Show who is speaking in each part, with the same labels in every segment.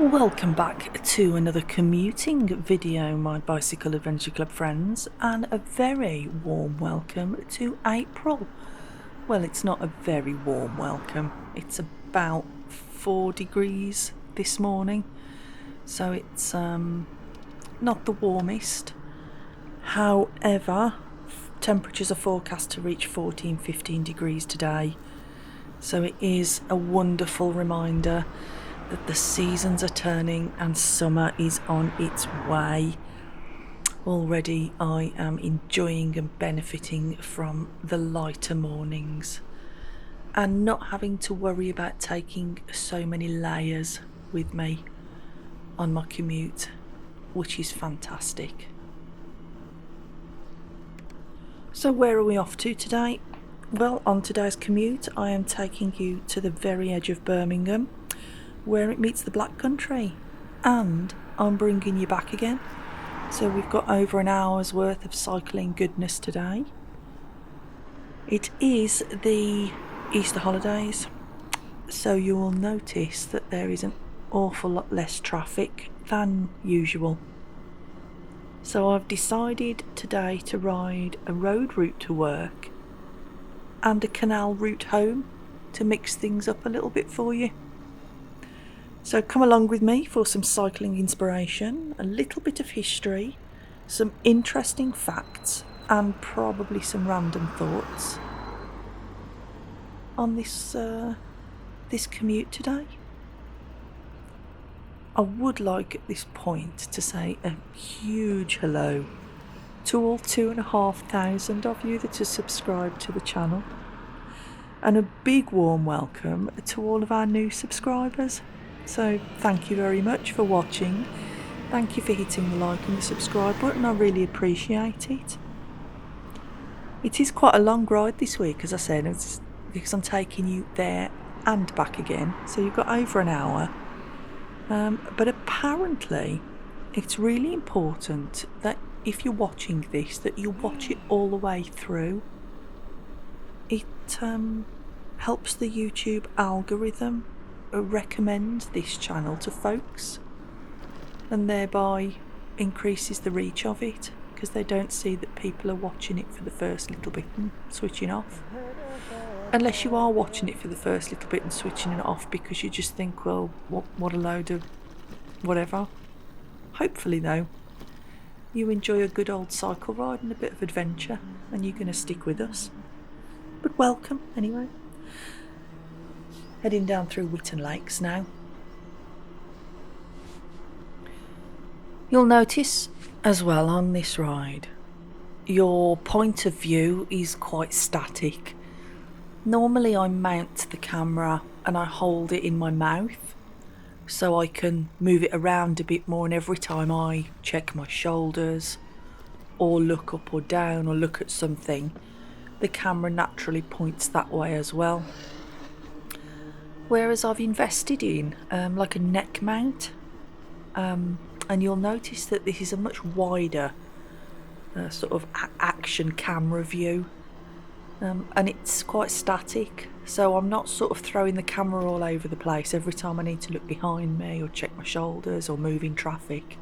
Speaker 1: Welcome back to another commuting video, my Bicycle Adventure Club friends, and a very warm welcome to April. Well, it's not a very warm welcome, it's about 4 degrees this morning, so it's not the warmest. However, temperatures are forecast to reach 14-15 degrees today, so it is a wonderful reminder that the seasons are turning and summer is on its way. Already I am enjoying and benefiting from the lighter mornings and not having to worry about taking so many layers with me on my commute, which is fantastic. So where are we off to today? Well, on today's commute I am taking you to the very edge of Birmingham, where it meets the Black Country, and I'm bringing you back again. So we've got over an hour's worth of cycling goodness today. It is the Easter holidays, so you will notice that there is an awful lot less traffic than usual. So I've decided today to ride a road route to work and a canal route home to mix things up a little bit for you. So come along with me for some cycling inspiration, a little bit of history, some interesting facts, and probably some random thoughts on this commute today. I would like at this point to say a huge hello to all 2,500 of you that are subscribed to the channel, and a big warm welcome to all of our new subscribers. So thank you very much for watching. Thank you for hitting the like and the subscribe button. I really appreciate it. It is quite a long ride this week, as I said, it's because I'm taking you there and back again. So you've got over an hour. But apparently it's really important that if you're watching this, that you watch it all the way through. It helps the YouTube algorithm recommend this channel to folks, and thereby increases the reach of it, because they don't see that people are watching it for the first little bit and switching off. Unless you are watching it for the first little bit and switching it off because you just think, well, what a load of whatever. Hopefully though, you enjoy a good old cycle ride and a bit of adventure, and you're going to stick with us. But welcome anyway. Heading down through Witton Lakes now. You'll notice as well on this ride, your point of view is quite static. Normally I mount the camera and I hold it in my mouth so I can move it around a bit more, and every time I check my shoulders or look up or down or look at something, the camera naturally points that way as well. Whereas I've invested in like a neck mount, and you'll notice that this is a much wider sort of action camera view, and it's quite static, so I'm not sort of throwing the camera all over the place every time I need to look behind me or check my shoulders or move in traffic.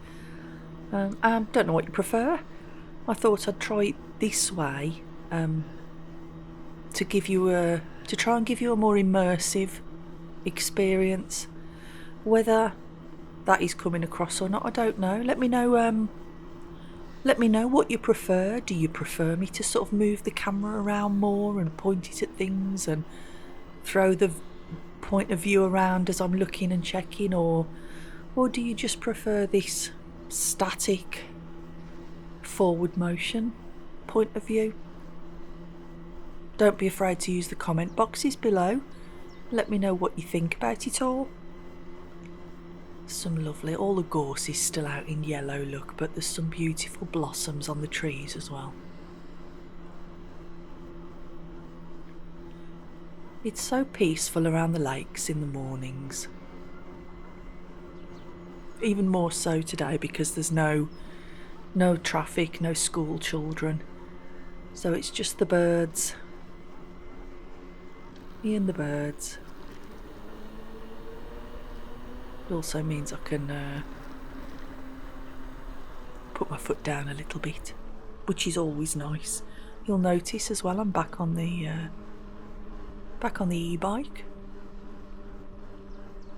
Speaker 1: I don't know what you prefer. I thought I'd try it this way to try and give you a more immersive experience. Whether that is coming across or not, I don't know. Let me know what you prefer. Do you prefer me to sort of move the camera around more and point it at things and throw the point of view around as I'm looking and checking, or do you just prefer this static forward motion point of view? Don't be afraid to use the comment boxes below. Let me know what you think about it all. Some lovely, all the gorse is still out in yellow, look, but there's some beautiful blossoms on the trees as well. It's so peaceful around the lakes in the mornings. Even more so today because there's no traffic, no school children. So it's just the birds. Me and the birds. It also means I can put my foot down a little bit, which is always nice. You'll notice as well I'm back on the e-bike.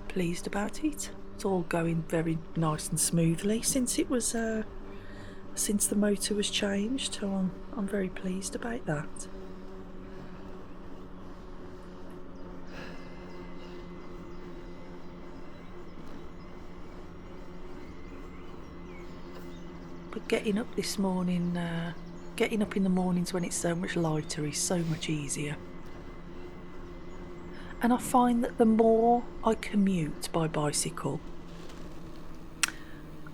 Speaker 1: Pleased about it. It's all going very nice and smoothly since it was since the motor was changed. So I'm very pleased about that. But getting up this morning, getting up in the mornings when it's so much lighter is so much easier. And I find that the more I commute by bicycle,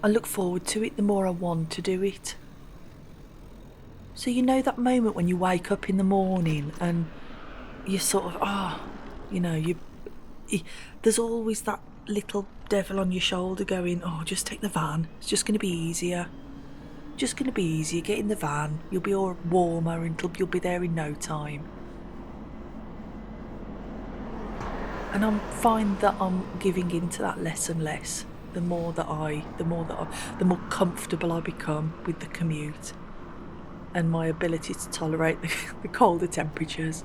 Speaker 1: I look forward to it, the more I want to do it. So you know that moment when you wake up in the morning and you sort of, there's always that little devil on your shoulder going, oh, just take the van, it's just going to be easier. Just going to be easier, get in the van, you'll be all warmer and you'll be there in no time. And I find that I'm giving into that less and less. The more comfortable I become with the commute and my ability to tolerate the colder temperatures,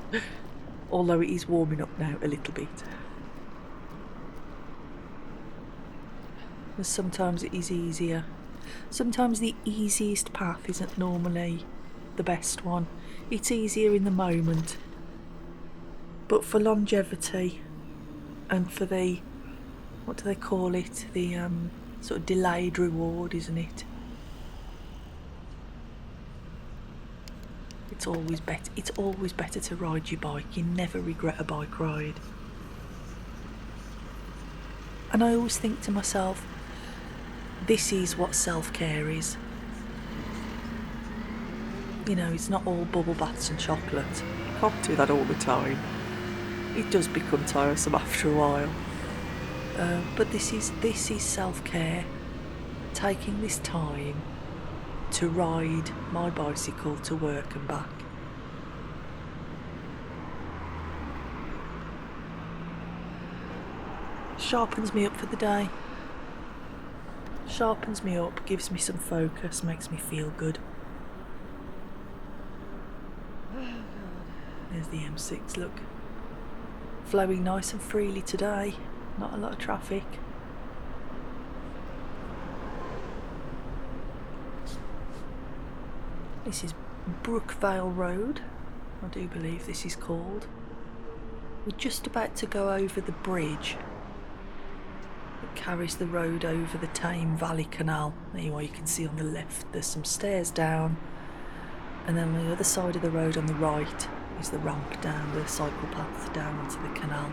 Speaker 1: although it is warming up now a little bit. And sometimes it is easier. Sometimes the easiest path isn't normally the best one. It's easier in the moment, but for longevity and for the, what do they call it, the sort of delayed reward, isn't it? It's always better to ride your bike. You never regret a bike ride. And I always think to myself, this is what self-care is. You know, it's not all bubble baths and chocolate. You can't do that all the time. It does become tiresome after a while. But this is self-care. Taking this time to ride my bicycle to work and back. Sharpens me up for the day. Sharpens me up, gives me some focus, makes me feel good. There's the M6, look. Flowing nice and freely today. Not a lot of traffic. This is Brookvale Road, I do believe this is called. We're just about to go over the bridge that carries the road over the Tame Valley Canal. Anyway, you can see on the left there's some stairs down, and then on the other side of the road on the right is the ramp down, the cycle path down onto the canal.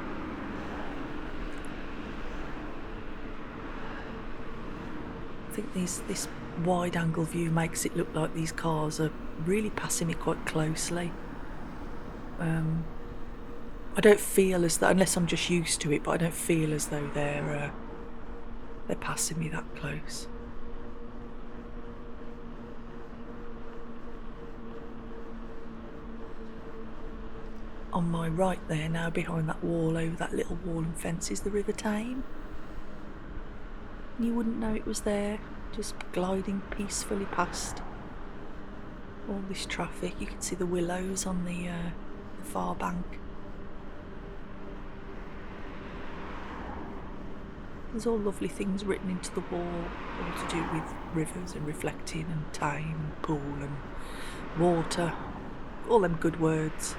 Speaker 1: I think this wide angle view makes it look like these cars are really passing me quite closely. I don't feel as though, unless I'm just used to it, but I don't feel as though they're passing me that close. On my right there now, behind that wall, over that little wall and fence, is the River Tame. You wouldn't know it was there, just gliding peacefully past all this traffic. You can see the willows on the far bank. There's all lovely things written into the wall, all to do with rivers and reflecting and time and pool and water, all them good words.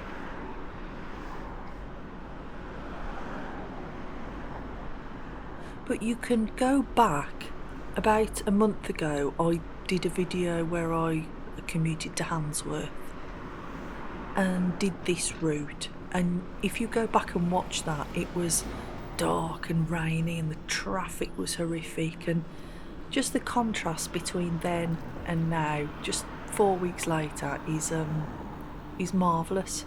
Speaker 1: But you can go back. About a month ago I did a video where I commuted to Handsworth and did this route, and if you go back and watch that, it was dark and rainy and the traffic was horrific, and just the contrast between then and now, just 4 weeks later, is marvellous.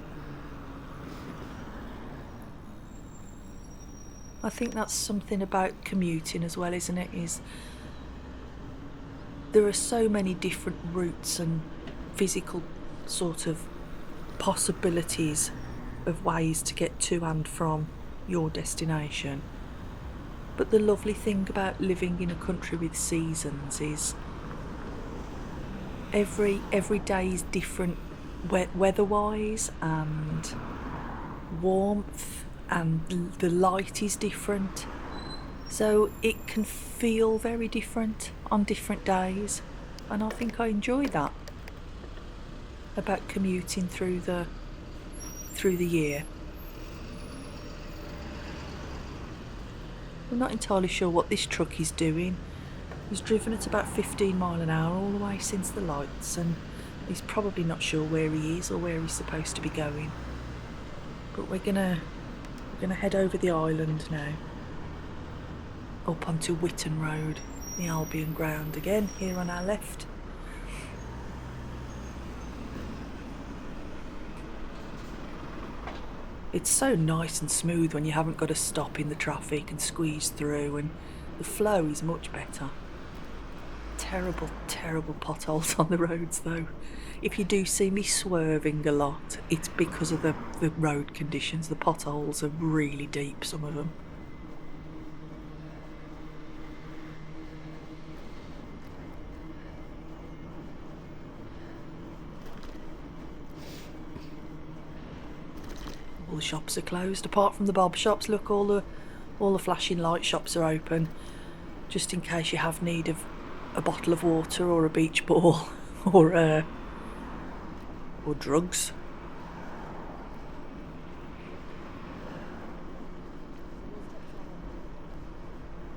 Speaker 1: I think that's something about commuting as well, isn't it? Is there are so many different routes and physical sort of possibilities of ways to get to and from your destination. But the lovely thing about living in a country with seasons is every day is different weather-wise, and warmth, and the light is different, so it can feel very different on different days, and I think I enjoy that about commuting through the year. I'm not entirely sure what this truck is doing. He's driven at about 15 miles an hour all the way since the lights, and he's probably not sure where he is or where he's supposed to be going. But we're gonna head over the island now, up onto Witton Road, the Albion Ground again, here on our left. It's so nice and smooth when you haven't got to stop in the traffic and squeeze through, and the flow is much better. Terrible potholes on the roads though. If you do see me swerving a lot, it's because of the road conditions. The potholes are really deep, some of them. All the shops are closed apart from the bob shops. Look, all the flashing light shops are open, just in case you have need of a bottle of water or a beach ball or drugs.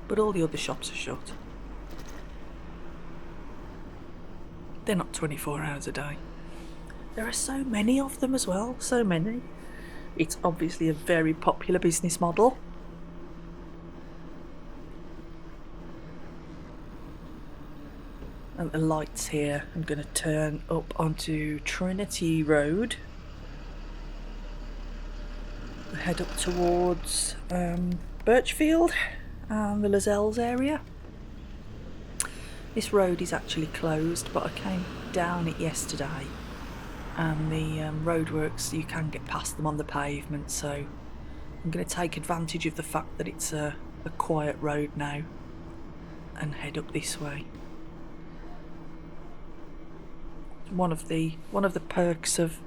Speaker 1: But all the other shops are shut. They're not 24 hours a day. There are so many of them as well, so many. It's obviously a very popular business model. And the lights here, I'm going to turn up onto Trinity Road. Head up towards Birchfield and the Lozells area. This road is actually closed, but I came down it yesterday, and the roadworks, you can get past them on the pavement, so I'm going to take advantage of the fact that it's a quiet road now and head up this way. One of the perks of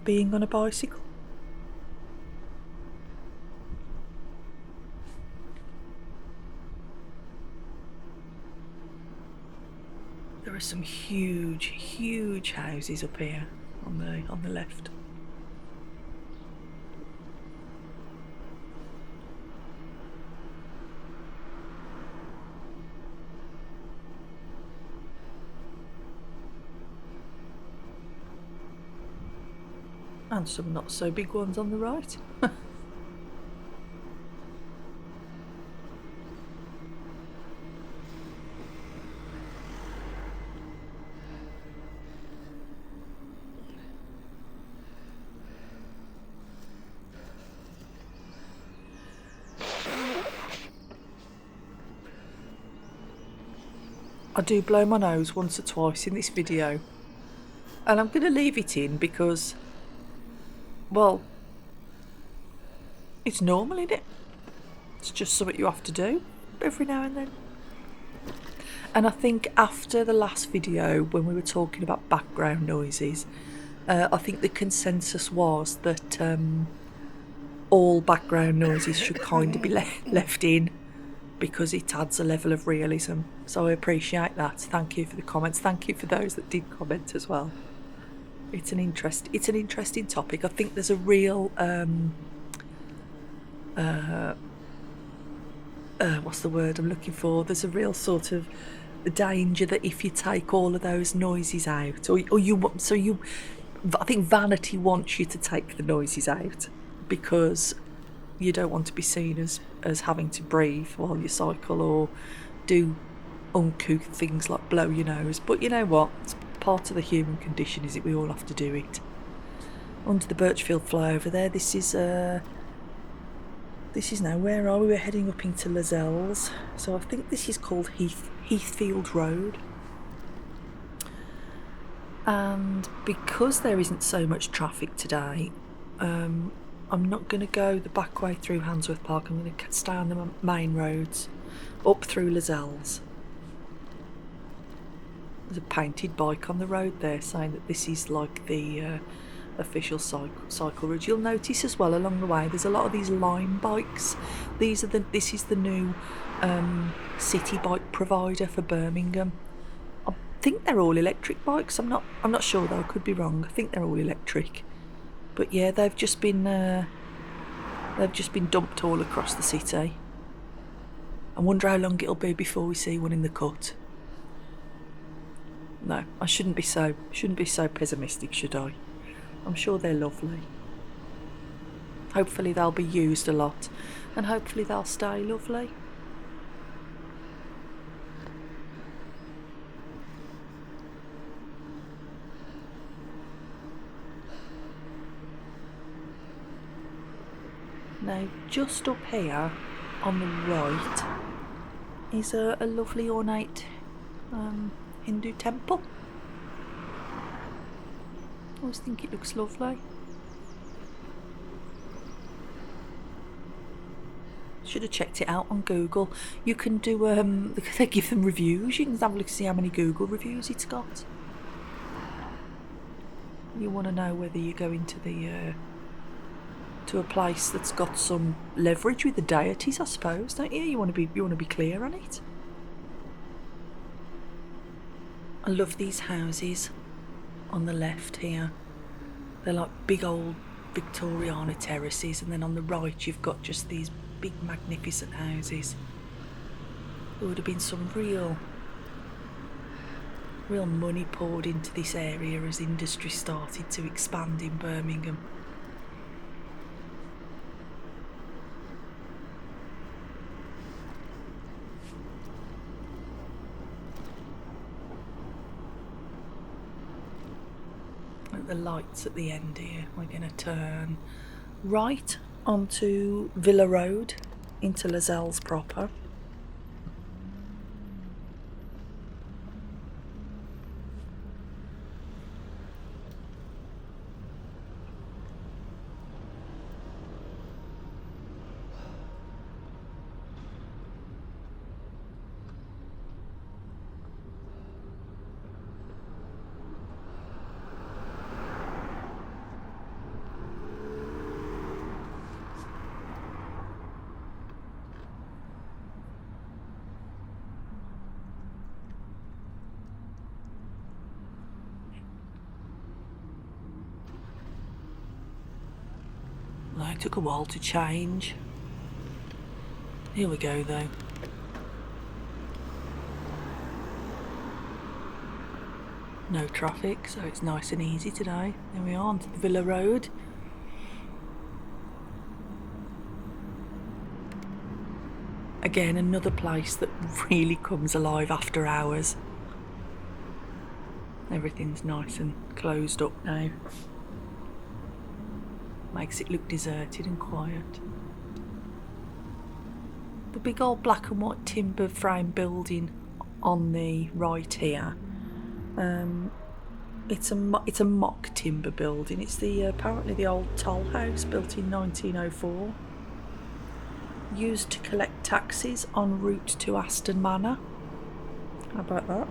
Speaker 1: being on a bicycle. There are some huge houses up here on the left. And some not so big ones on the right. I do blow my nose once or twice in this video, and I'm going to leave it in because, well, it's normal, isn't it? It's just something you have to do every now and then. And I think after the last video, when we were talking about background noises, I think the consensus was that all background noises should kind of be left in, because it adds a level of realism. So I appreciate that. Thank you for the comments. Thank you for those that did comment as well. It's an interesting topic. I think there's a real what's the word I'm looking for? There's a real sort of danger that if you take all of those noises out, I think vanity wants you to take the noises out, because you don't want to be seen as having to breathe while you cycle or do uncouth things like blow your nose. But you know what? It's part of the human condition, is it? We all have to do it. Under the Birchfield flyover there, this is now, where are we? We're heading up into Lozells. So I think this is called Heathfield Road. And because there isn't so much traffic today, I'm not going to go the back way through Handsworth Park. I'm going to stay on the main roads up through Lascelles. There's a painted bike on the road there saying that this is like the official cycle route. You'll notice as well along the way there's a lot of these Lime bikes. This is the new city bike provider for Birmingham. I think they're all electric bikes. I'm not sure though, I could be wrong. I think they're all electric. But yeah, they've just been dumped all across the city. I wonder how long it'll be before we see one in the cut. No, I shouldn't be so pessimistic, should I? I'm sure they're lovely. Hopefully they'll be used a lot, and hopefully they'll stay lovely. Now, just up here on the right is a lovely ornate Hindu temple. I always think it looks lovely. Should have checked it out on Google. You can do they give them reviews. You can have a look to see how many Google reviews it's got. You want to know whether you're going to to a place that's got some leverage with the deities, I suppose, don't you? You want to be clear on it. I love these houses on the left here. They're like big old Victoriana terraces, and then on the right you've got just these big magnificent houses. There would have been some real money poured into this area as industry started to expand in Birmingham. The lights at the end here. We're going to turn right onto Villa Road into Lascelles proper. It took a while to change. Here we go though. No traffic, so it's nice and easy today. There we are, onto the Villa Road. Again, another place that really comes alive after hours. Everything's nice and closed up now. Makes it look deserted and quiet. The big old black and white timber frame building on the right here. It's a mock timber building. It's apparently the old toll house built in 1904. Used to collect taxis en route to Aston Manor. How about that?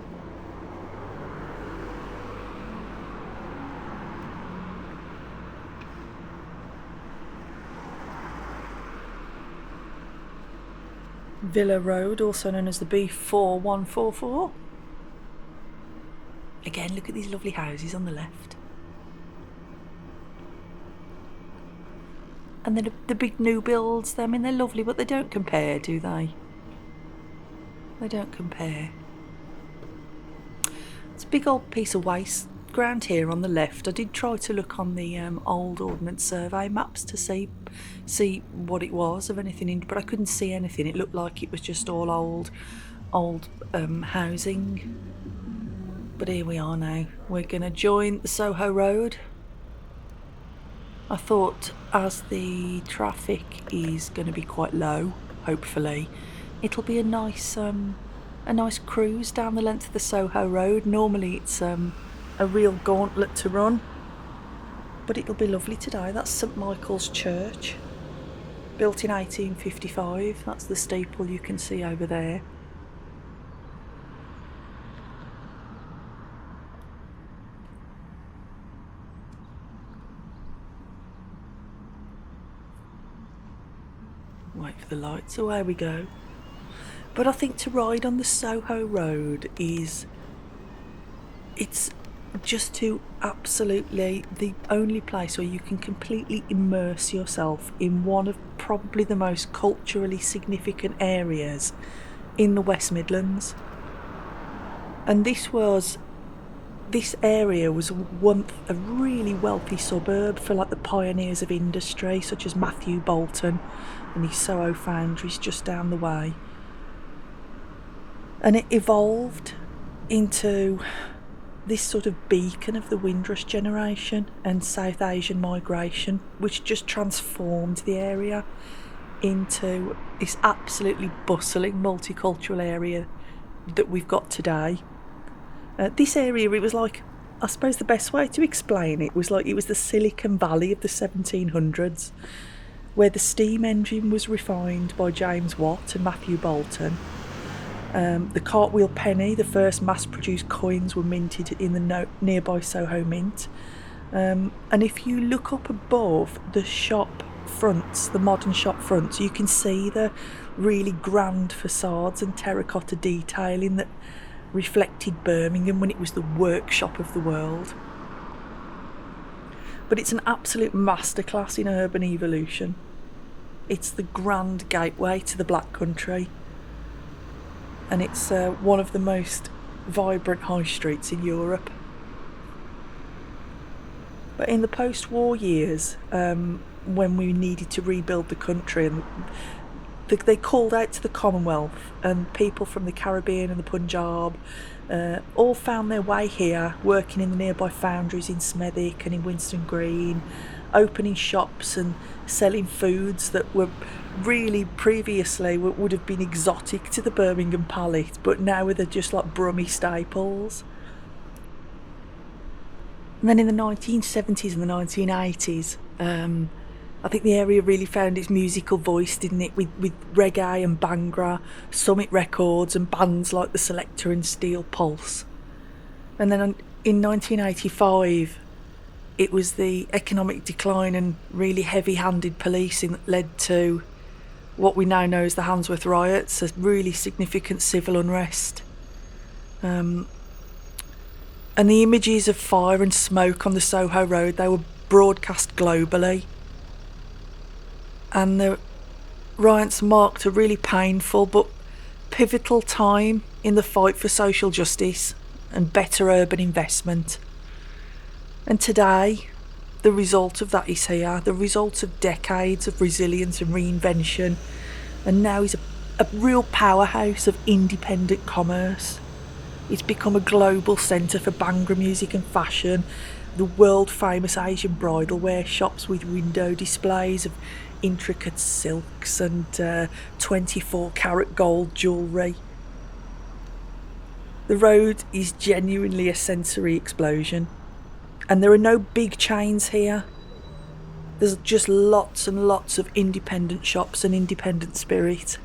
Speaker 1: Villa Road, also known as the B4144. Again, look at these lovely houses on the left. And then the big new builds, I mean, they're lovely, but they don't compare, do they? They don't compare. It's a big old piece of waste ground here on the left. I did try to look on the old Ordnance Survey maps to see what it was of anything, but I couldn't see anything. It looked like it was just all old housing. But here we are now. We're going to join the Soho Road. I thought as the traffic is going to be quite low, hopefully, it'll be a nice cruise down the length of the Soho Road. Normally it's a real gauntlet to run, but it'll be lovely today. That's St Michael's Church, built in 1855. That's the steeple you can see over there. Wait for the lights, away we go. But I think to ride on the Soho Road it's just to absolutely the only place where you can completely immerse yourself in one of probably the most culturally significant areas in the West Midlands. And this area was once a really wealthy suburb for like the pioneers of industry, such as Matthew Bolton and his Soho foundries just down the way. And it evolved into this sort of beacon of the Windrush generation and South Asian migration, which just transformed the area into this absolutely bustling multicultural area that we've got today. This area, it was like, I suppose the best way to explain it was like it was the Silicon Valley of the 1700s, where the steam engine was refined by James Watt and Matthew Bolton. The cartwheel penny, the first mass-produced coins, were minted in the nearby Soho Mint. And if you look up above the shop fronts, the modern shop fronts, you can see the really grand facades and terracotta detailing that reflected Birmingham when it was the workshop of the world. But it's an absolute masterclass in urban evolution. It's the grand gateway to the Black Country, and it's one of the most vibrant high streets in Europe. But in the post-war years, when we needed to rebuild the country, and they called out to the Commonwealth, and people from the Caribbean and the Punjab all found their way here, working in the nearby foundries in Smethwick and in Winston Green, opening shops and selling foods that were really previously would have been exotic to the Birmingham palate, but now they're just like Brummie staples. And then in the 1970s and the 1980s, I think the area really found its musical voice, didn't it? With reggae and Bhangra, Summit Records and bands like the Selector and Steel Pulse. And then in 1985, it was the economic decline and really heavy-handed policing that led to what we now know as the Handsworth riots, a really significant civil unrest. And the images of fire and smoke on the Soho Road, they were broadcast globally. And the riots marked a really painful but pivotal time in the fight for social justice and better urban investment. And today, the result of that is here, the result of decades of resilience and reinvention, and now is a real powerhouse of independent commerce. It's become a global centre for Bhangra music and fashion, the world-famous Asian bridal wear shops with window displays of intricate silks and 24-carat gold jewellery. The road is genuinely a sensory explosion, and there are no big chains here. There's just lots and lots of independent shops and independent spirit.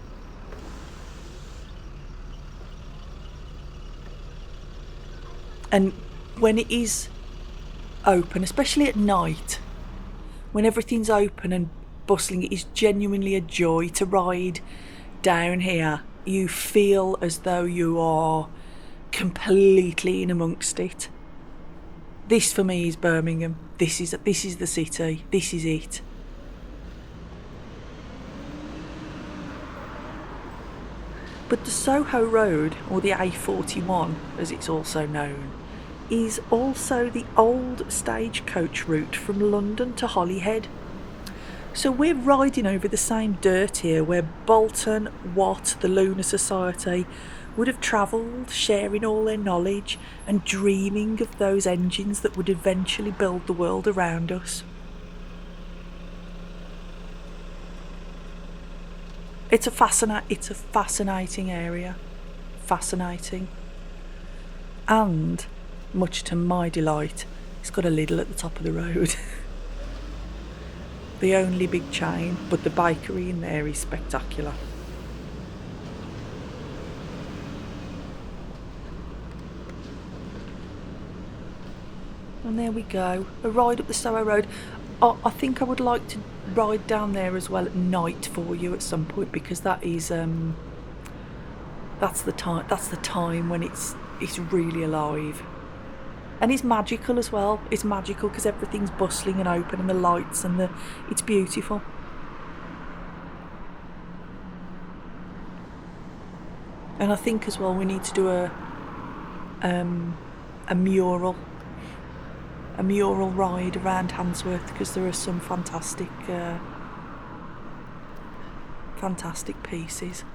Speaker 1: And when it is open, especially at night, when everything's open and bustling, it is genuinely a joy to ride down here. You feel as though you are completely in amongst it. This for me is Birmingham. This is the city. This is it. But the Soho Road, or the A41 as it's also known, is also the old stagecoach route from London to Holyhead. So we're riding over the same dirt here where Bolton, Watt, the Lunar Society would have travelled, sharing all their knowledge and dreaming of those engines that would eventually build the world around us. It's a fascinating area. Fascinating. And, much to my delight, it's got a Lidl at the top of the road. the only big chain, but the bakery in there is spectacular. And there we go, a ride up the Soho Road. I think I would like to ride down there as well at night for you at some point, because that is that's the time when it's really alive. And it's magical as well. It's magical because everything's bustling and open, and the lights and it's beautiful. And I think as well we need to do a mural ride around Handsworth, because there are some fantastic pieces.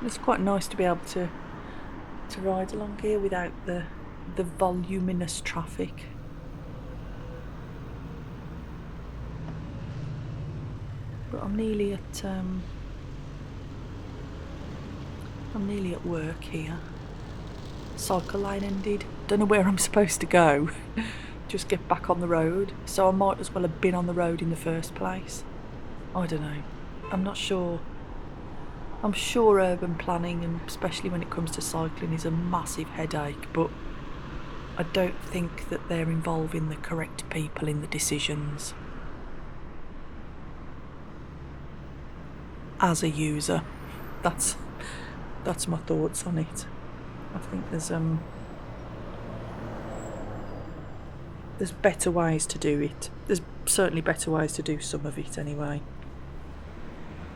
Speaker 1: It's quite nice to be able to ride along here without the voluminous traffic. But I'm nearly at work here. Cycle lane ended. Don't know where I'm supposed to go. Just get back on the road. So I might as well have been on the road in the first place. I don't know. I'm not sure. I'm sure urban planning, and especially when it comes to cycling, is a massive headache, but I don't think that they're involving the correct people in the decisions. As a user, that's my thoughts on it. I think there's better ways to do it. There's certainly better ways to do some of it anyway.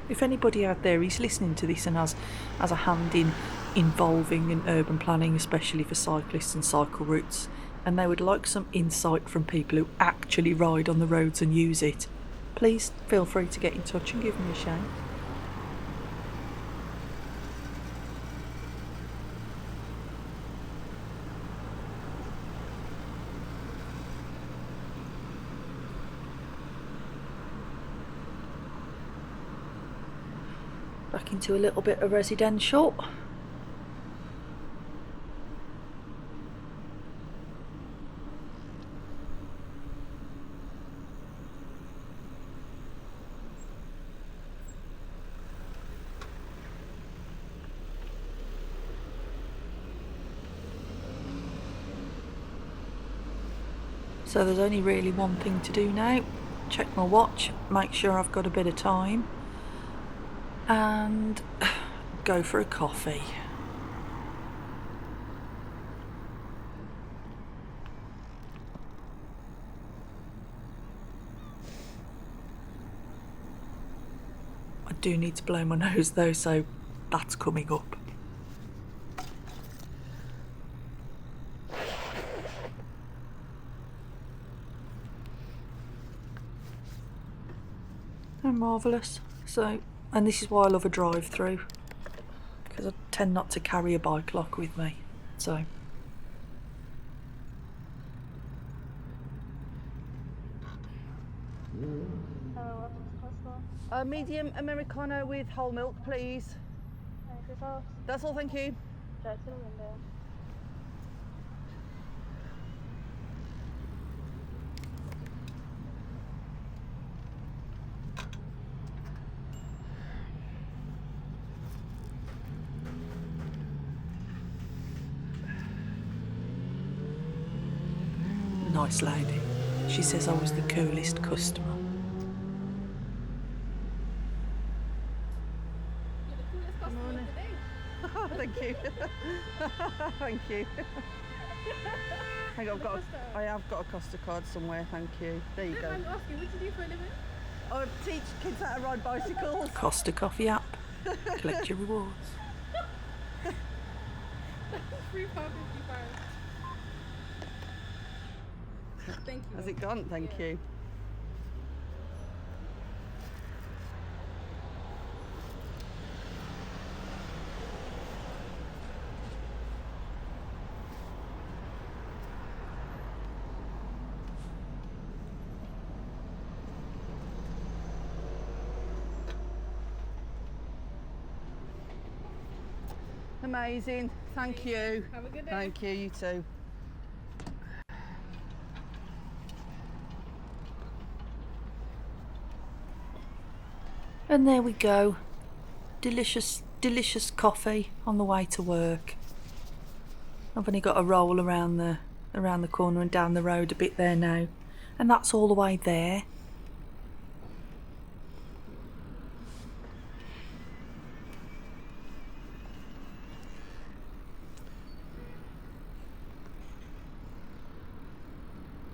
Speaker 1: If anybody out there is listening to this and has a hand in involving in urban planning, especially for cyclists and cycle routes, and they would like some insight from people who actually ride on the roads and use it, please feel free to get in touch and give me a shout. Back into a little bit of residential. So there's only really one thing to do now. Check my watch, make sure I've got a bit of time, and go for a coffee. I do need to blow my nose though, so that's coming up. Oh, marvellous. So, and this is why I love a drive-through, because I tend not to carry a bike lock with me. So
Speaker 2: medium Americano with whole milk, please. That's all, thank you.
Speaker 3: Drive to the window.
Speaker 1: nice lady. She says I was the coolest customer.
Speaker 2: Oh, thank you. Thank you. Hang on, I have got a Costa card somewhere, thank you. There you go.
Speaker 3: I'm asking, what do you do for a living?
Speaker 2: I teach kids how to ride bicycles.
Speaker 1: Costa Coffee app. Collect your rewards.
Speaker 3: £3.55. Thank you.
Speaker 2: Has it gone? Thank you. amazing. Thank you.
Speaker 3: Have a good day.
Speaker 2: Thank you, you too.
Speaker 1: And there we go. Delicious, delicious coffee on the way to work. I've only got to roll around the corner and down the road a bit there now, and that's all the way there.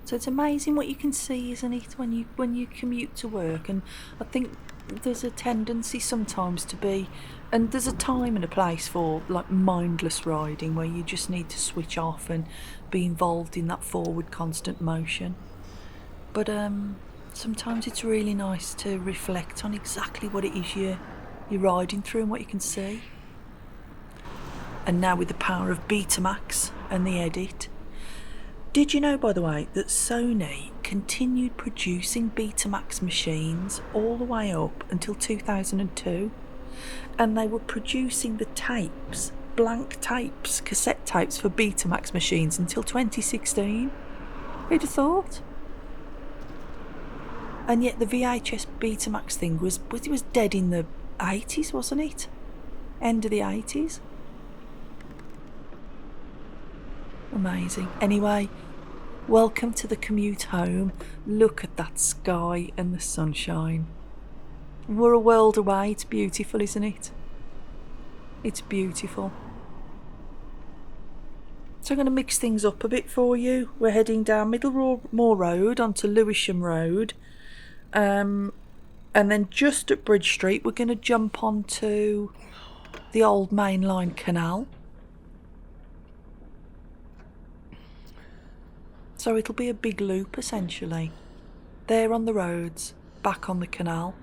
Speaker 1: So it's amazing what you can see, isn't it, when you commute to work? And I think there's a tendency sometimes to be, and there's a time and a place for like mindless riding where you just need to switch off and be involved in that forward constant motion. But sometimes it's really nice to reflect on exactly what it is you're riding through and what you can see. And now with the power of Betamax and the edit. Did you know, by the way, that Sony continued producing Betamax machines all the way up until 2002? And they were producing the tapes, blank tapes, cassette tapes for Betamax machines until 2016. Who'd have thought? And yet the VHS Betamax thing was dead in the 80s, wasn't it? End of the 80s. Amazing. Anyway, welcome to the commute home. Look at that sky and the sunshine. We're a world away. It's beautiful, isn't it? It's beautiful. So I'm going to mix things up a bit for you. We're heading down Middlemore Road onto Lewisham Road. And then just at Bridge Street, we're going to jump onto the old mainline canal. So it'll be a big loop, essentially. There on the roads, back on the canal.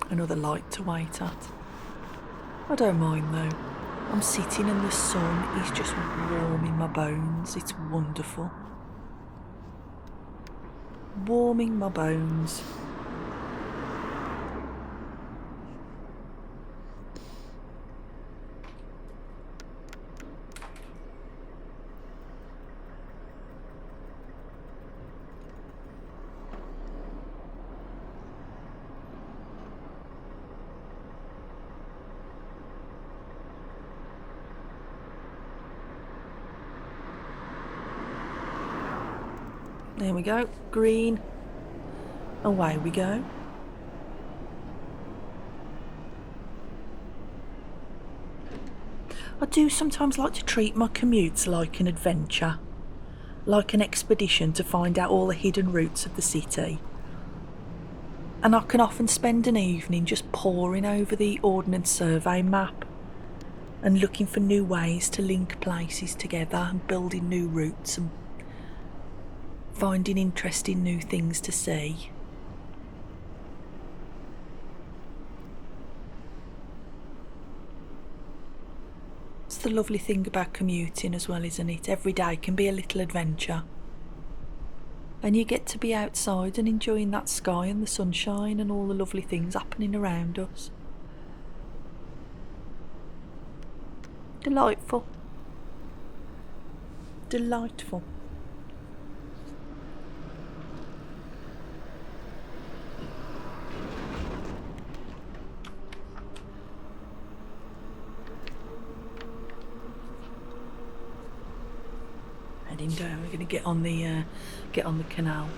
Speaker 1: Another light to wait at. I don't mind though. I'm sitting and the sun is just warming my bones. It's wonderful. Warming my bones. There we go, green. Away we go. I do sometimes like to treat my commutes like an adventure, like an expedition to find out all the hidden routes of the city. And I can often spend an evening just poring over the Ordnance Survey map and looking for new ways to link places together and building new routes and finding interesting new things to see. It's the lovely thing about commuting as well, isn't it? Every day can be a little adventure. And you get to be outside and enjoying that sky and the sunshine and all the lovely things happening around us. Delightful. Delightful. Heading down, we're going to get on the canal.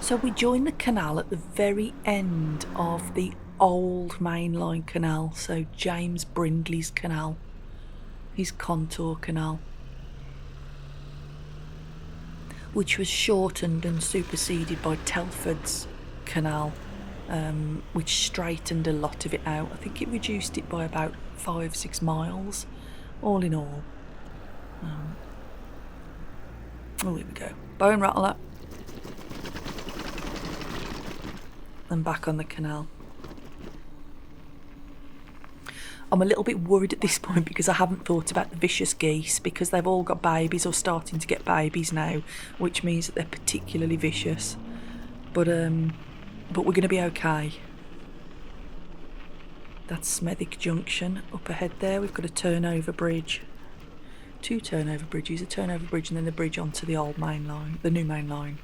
Speaker 1: So we join the canal at the very end of the old mainline canal, so James Brindley's canal, his contour canal, which was shortened and superseded by Telford's canal, which straightened a lot of it out. I think it reduced it by about 5-6 miles, all in all. Oh, here we go. Bone rattler. And back on the canal. I'm a little bit worried at this point because I haven't thought about the vicious geese, because they've all got babies or starting to get babies now, which means that they're particularly vicious. But we're going to be okay. That's Smethwick Junction. Up ahead there we've got a turnover bridge. 2 turnover bridges, a turnover bridge and then the bridge onto the old main line, the new main line.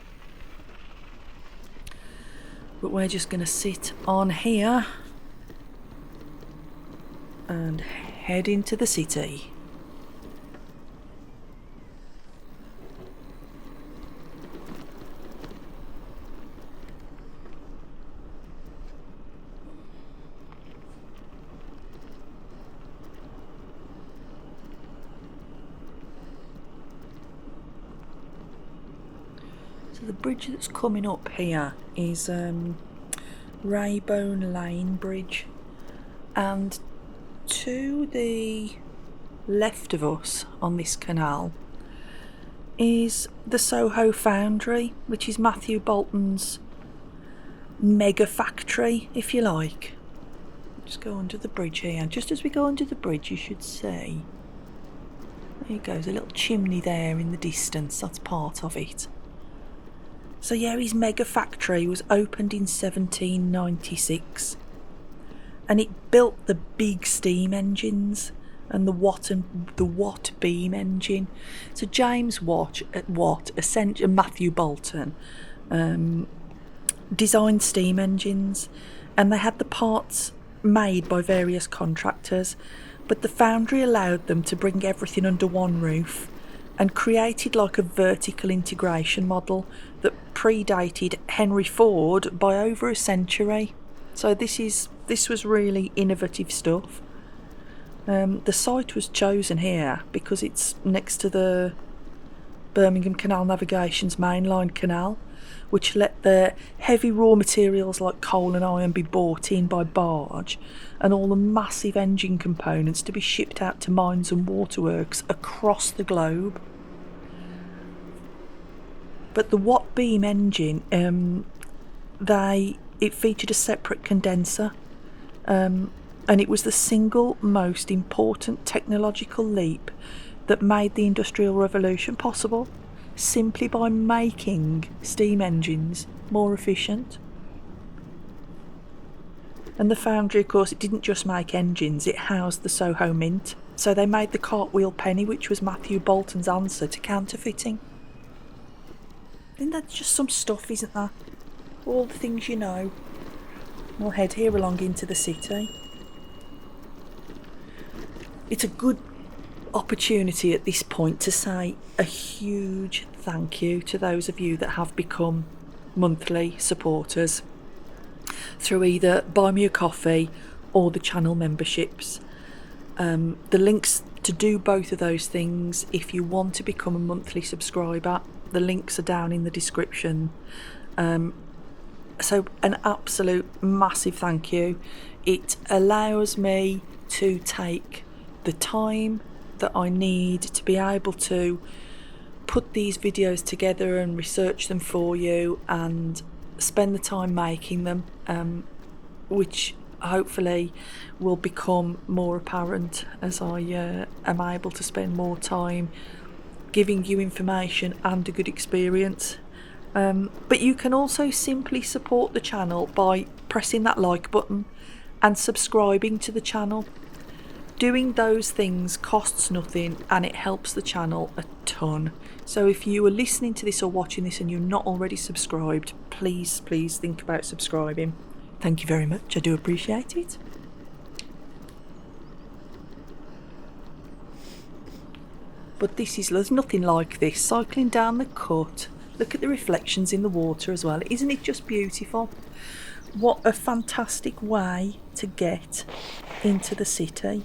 Speaker 1: But we're just going to sit on here and head into the city. So the bridge that's coming up here is Raybone Lane Bridge, and to the left of us on this canal is the Soho Foundry, which is Matthew Bolton's mega factory, if you like. Just go under the bridge here. Just as we go under the bridge, you should see, there goes a little chimney there in the distance. That's part of it. So yeah, his mega factory was opened in 1796, and it built the big steam engines and the Watt beam engine. So James Watt, essentially Matthew Bolton, designed steam engines, and they had the parts made by various contractors, but the foundry allowed them to bring everything under one roof and created like a vertical integration model that predated Henry Ford by over a century. So this was really innovative stuff. The site was chosen here because it's next to the Birmingham Canal Navigation's mainline canal, which let the heavy raw materials like coal and iron be brought in by barge, and all the massive engine components to be shipped out to mines and waterworks across the globe. But the Watt beam engine, it featured a separate condenser, and it was the single most important technological leap that made the Industrial Revolution possible, simply by making steam engines more efficient. And the foundry, of course, it didn't just make engines, it housed the Soho Mint. So they made the cartwheel penny, which was Matthew Bolton's answer to counterfeiting. I think that's just some stuff, isn't that? All the things you know. We'll head here along into the city. It's a good opportunity at this point to say a huge thank you to those of you that have become monthly supporters through either Buy Me a Coffee or the channel memberships. The links to do both of those things, if you want to become a monthly subscriber, the links are down in the description. So an absolute massive thank you. It allows me to take the time that I need to be able to put these videos together and research them for you and spend the time making them, which hopefully will become more apparent as I am able to spend more time giving you information and a good experience. But you can also simply support the channel by pressing that like button and subscribing to the channel. Doing those things costs nothing and it helps the channel a ton. So if you are listening to this or watching this and you're not already subscribed, please think about subscribing. Thank you very much, I do appreciate it. But there's nothing like this. Cycling down the cut, look at the reflections in the water as well. Isn't it just beautiful? What a fantastic way to get into the city.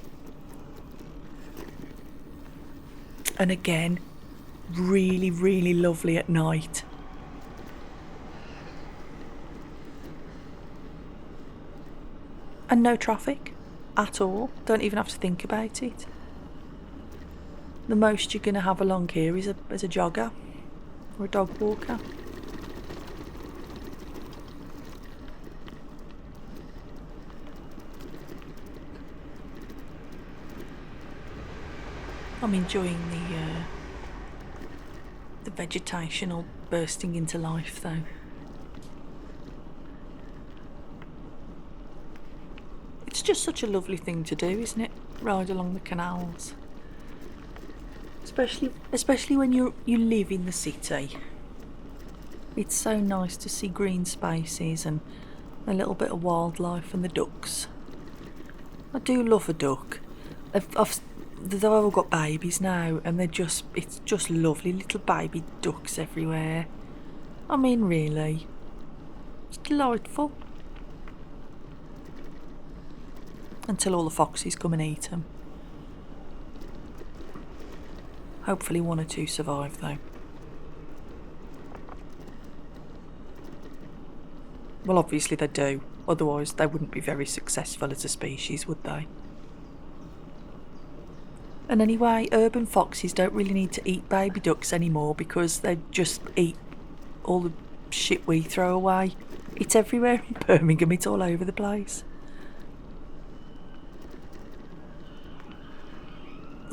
Speaker 1: And again, really lovely at night. And no traffic at all. Don't even have to think about it. The most you're going to have along here is a jogger or a dog walker. I'm enjoying the vegetation all bursting into life though. It's It's just such a lovely thing to do, isn't it? Ride along the canals. Especially when you live in the city. It's so nice to see green spaces and a little bit of wildlife and the ducks. I do love a duck. They've all got babies now, and it's just lovely little baby ducks everywhere. I mean, really, it's delightful. Until all the foxes come and eat them. Hopefully 1 or 2 survive though. Well, obviously they do, otherwise they wouldn't be very successful as a species, would they? And anyway, urban foxes don't really need to eat baby ducks anymore because they just eat all the shit we throw away. It's everywhere in Birmingham, it's all over the place.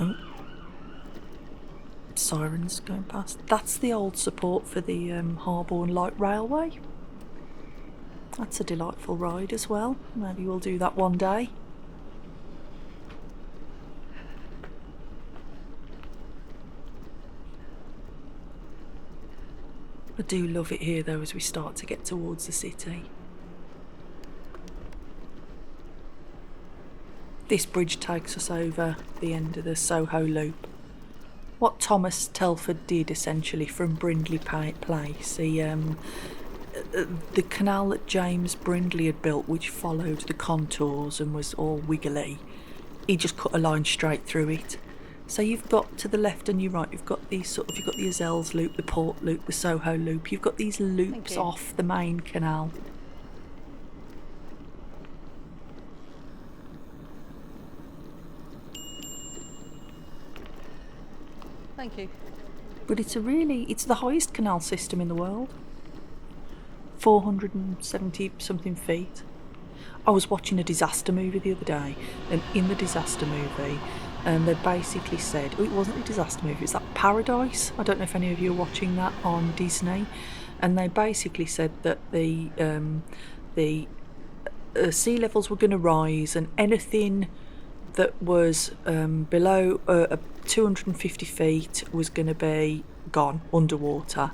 Speaker 1: Oh. Sirens going past. That's the old support for the Harborne Light Railway. That's a delightful ride as well. Maybe we'll do that one day. I do love it here though as we start to get towards the city. This bridge takes us over the end of the Soho Loop. What Thomas Telford did essentially from Brindley Place, the canal that James Brindley had built, which followed the contours and was all wiggly, he just cut a line straight through it. So you've got to the left and your right, you've got the Ezelles Loop, the Port Loop, the Soho Loop. You've got these loops off the main canal.
Speaker 2: Thank you.
Speaker 1: But it's the highest canal system in the world. 470 something feet. I was watching a disaster movie the other day, and in the disaster movie, they basically said, it wasn't a disaster movie, it's that Paradise. I don't know if any of you are watching that on Disney, and they basically said that the sea levels were going to rise, and anything that was below 250 feet was going to be gone underwater.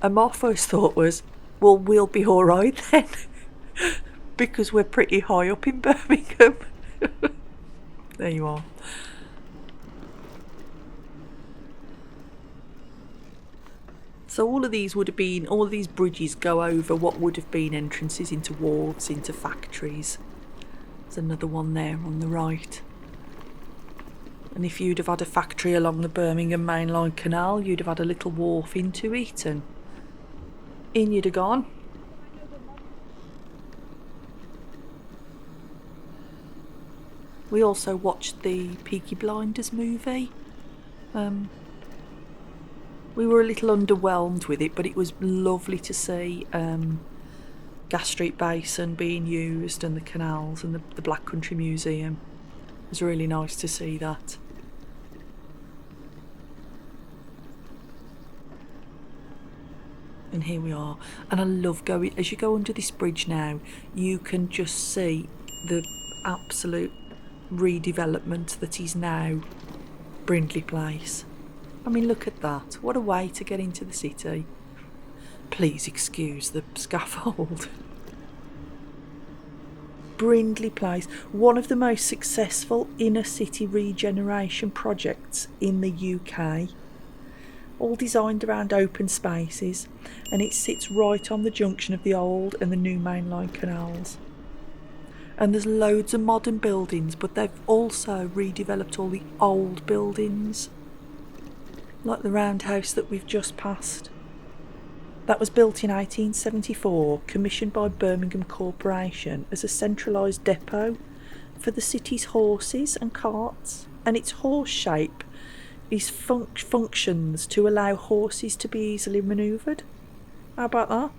Speaker 1: And my first thought was, well, we'll be all right then, because we're pretty high up in Birmingham. There you are. So all of these bridges go over what would have been entrances into wharves, into factories. There's another one there on the right. And if you'd have had a factory along the Birmingham mainline canal, you'd have had a little wharf into it, and in you'd have gone. We also watched the Peaky Blinders movie. We were a little underwhelmed with it, but it was lovely to see Gas Street Basin being used, and the canals, and the Black Country Museum. It was really nice to see that. And here we are. And I love going, as you go under this bridge now, you can just see the absolute redevelopment that is now Brindley Place. I mean, look at that. What a way to get into the city. Please excuse the scaffold. Brindley Place, one of the most successful inner city regeneration projects in the UK. All designed around open spaces, and it sits right on the junction of the old and the new mainline canals. And there's loads of modern buildings, but they've also redeveloped all the old buildings, like the roundhouse that we've just passed. That was built in 1874, commissioned by Birmingham Corporation as a centralised depot for the city's horses and carts, and its horse shape is functions to allow horses to be easily manoeuvred. How about that?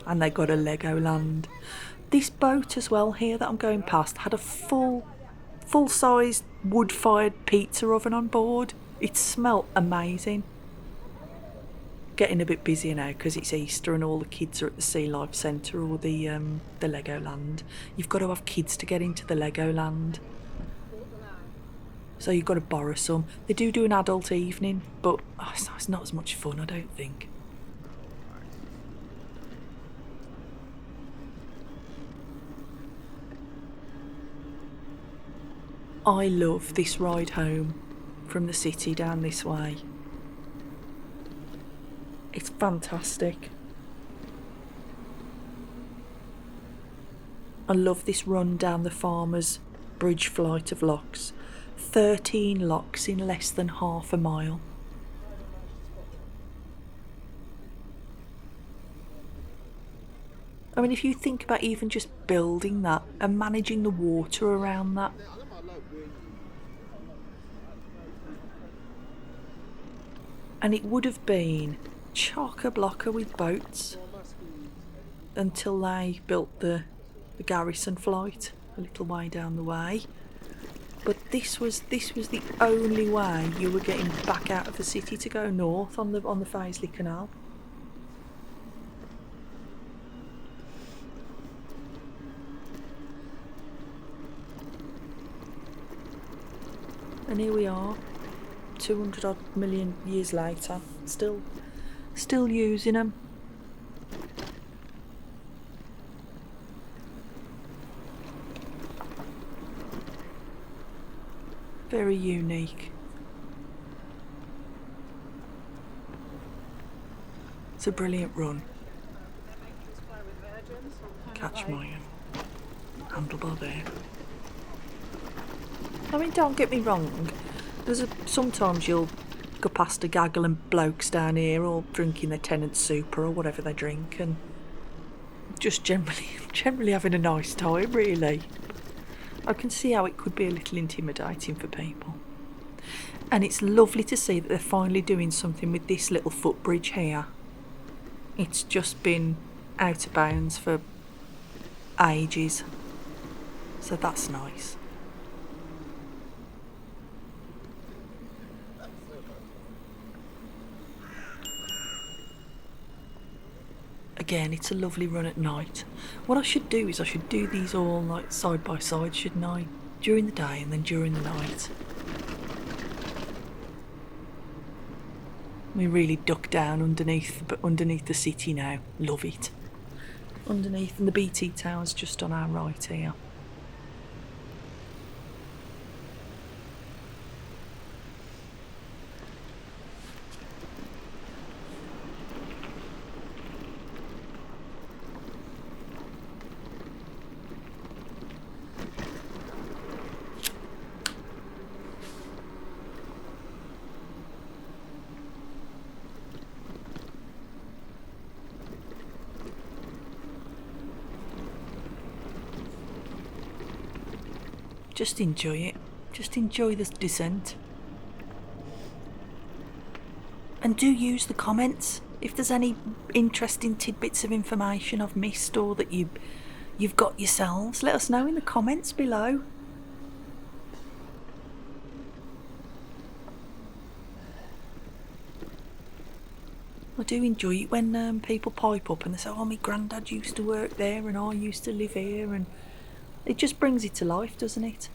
Speaker 1: And they got a Legoland. This boat as well here that I'm going past had a full-sized wood-fired pizza oven on board. It smelt amazing. getting a bit busier now because it's Easter and all the kids are at the Sea Life Centre or the Legoland. You've got to have kids to get into the Legoland. So you've got to borrow some. They do an adult evening, but it's not as much fun, I don't think. I love this ride home from the city down this way. It's fantastic. I love this run down the Farmer's Bridge flight of locks. 13 locks in less than half a mile. I mean, if you think about even just building that and managing the water around that. And it would have been chock-a-block with boats until they built the Garrison flight a little way down the way. But this was the only way you were getting back out of the city to go north on the Fazeley Canal. And here we are, 200 odd million years later, still using them. Very unique. It's a brilliant run. Catch my handlebar there. I mean, don't get me wrong. Sometimes you'll go past a gaggle of blokes down here all drinking their tenant super or whatever they drink and just generally having a nice time, really. I can see how it could be a little intimidating for people. And it's lovely to see that they're finally doing something with this little footbridge here. It's just been out of bounds for ages. So that's nice. Again, it's a lovely run at night. What I should do is I should do these all like side by side, shouldn't I? During the day and then during the night. We really duck down underneath the city now. Love it. Underneath, and the BT Tower's just on our right here. Just enjoy it. Just enjoy the descent. And do use the comments. If there's any interesting tidbits of information I've missed or that you've got yourselves, let us know in the comments below. I do enjoy it when people pipe up and they say, oh, my granddad used to work there and I used to live here, and it just brings it to life, doesn't it?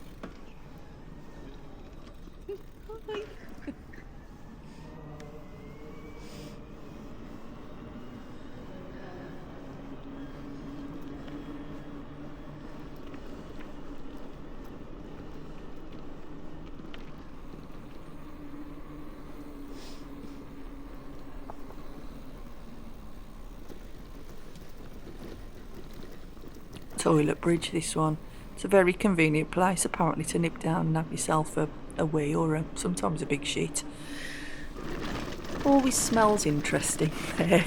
Speaker 1: Toilet bridge, this one. It's a very convenient place apparently to nip down and have yourself a wee or sometimes a big shit. Always smells interesting there.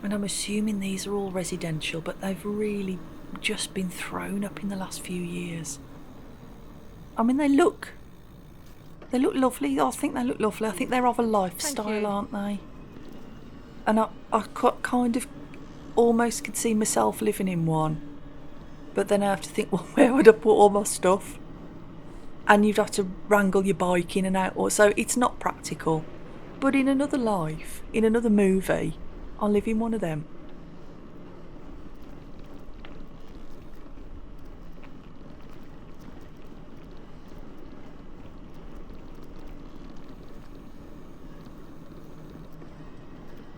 Speaker 1: And I'm assuming these are all residential, but they've really just been thrown up in the last few years. I mean, they look They look lovely. I think they look lovely. I think they're of a lifestyle,
Speaker 2: you.
Speaker 1: aren't they? And kind of almost could see myself living in one. But then I have to think, well, where would I put all my stuff? And you'd have to wrangle your bike in and out. So it's not practical. But in another life, in another movie, I'll live in one of them.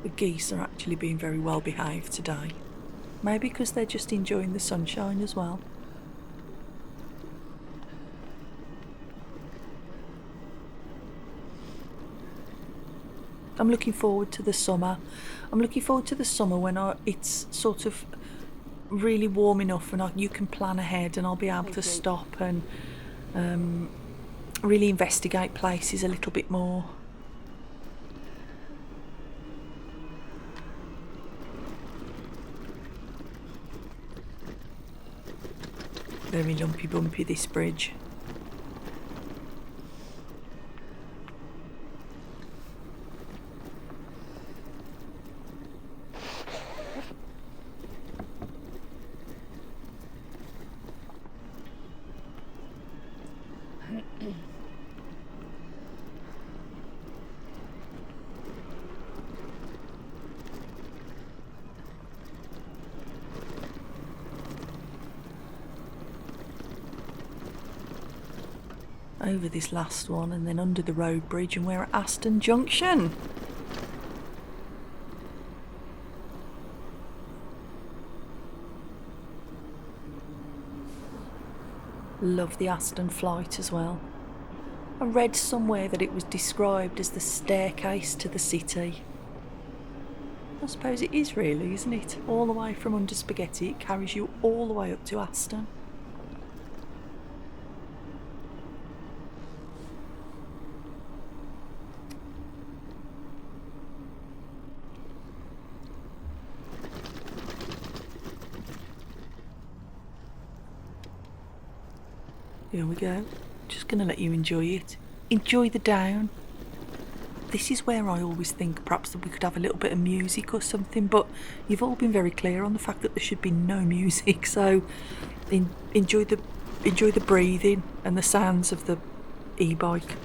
Speaker 1: The geese are actually being very well behaved today. Maybe because they're just enjoying the sunshine as well. I'm looking forward to the summer. I'm looking forward to the summer when it's sort of really warm enough and you can plan ahead, and I'll be able to stop and really investigate places a little bit more. Very lumpy bumpy, this bridge. Over this last one and then under the road bridge, and we're at Aston Junction. Love the Aston flight as well. I read somewhere that it was described as the staircase to the city. I suppose it is really, isn't it? All the way from under Spaghetti, it carries you all the way up to Aston. Here we go. Just going to let you enjoy it. Enjoy the down. This is where I always think perhaps that we could have a little bit of music or something, but you've all been very clear on the fact that there should be no music, so enjoy the breathing and the sounds of the e-bike.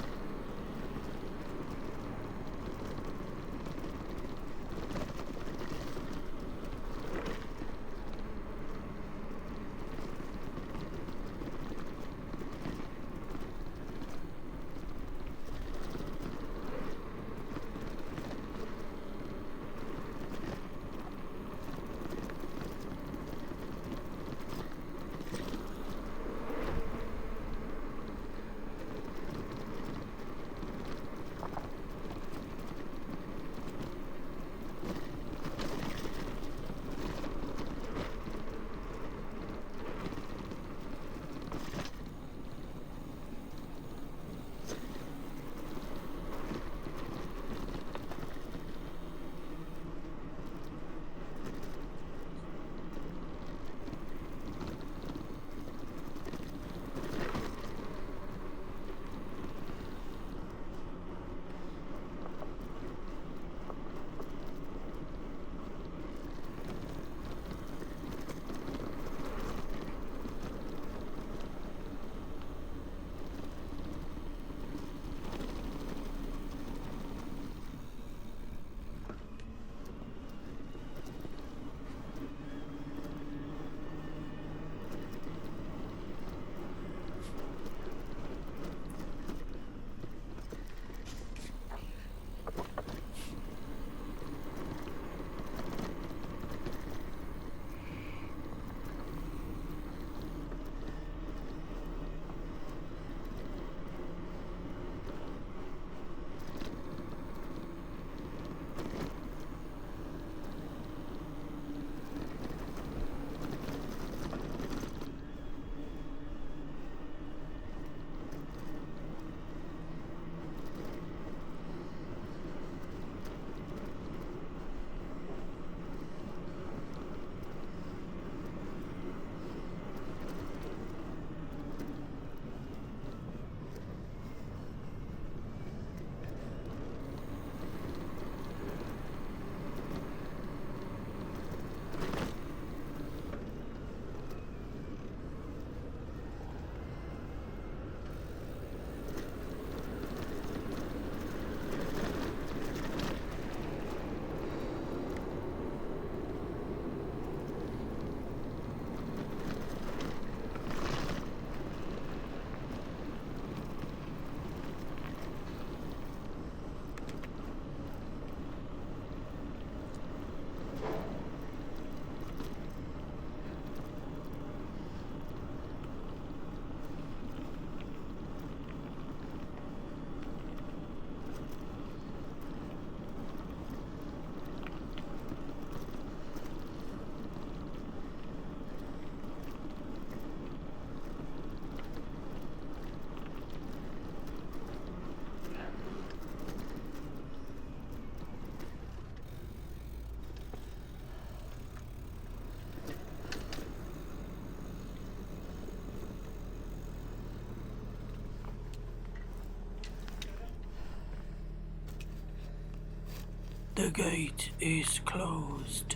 Speaker 1: The gate is closed.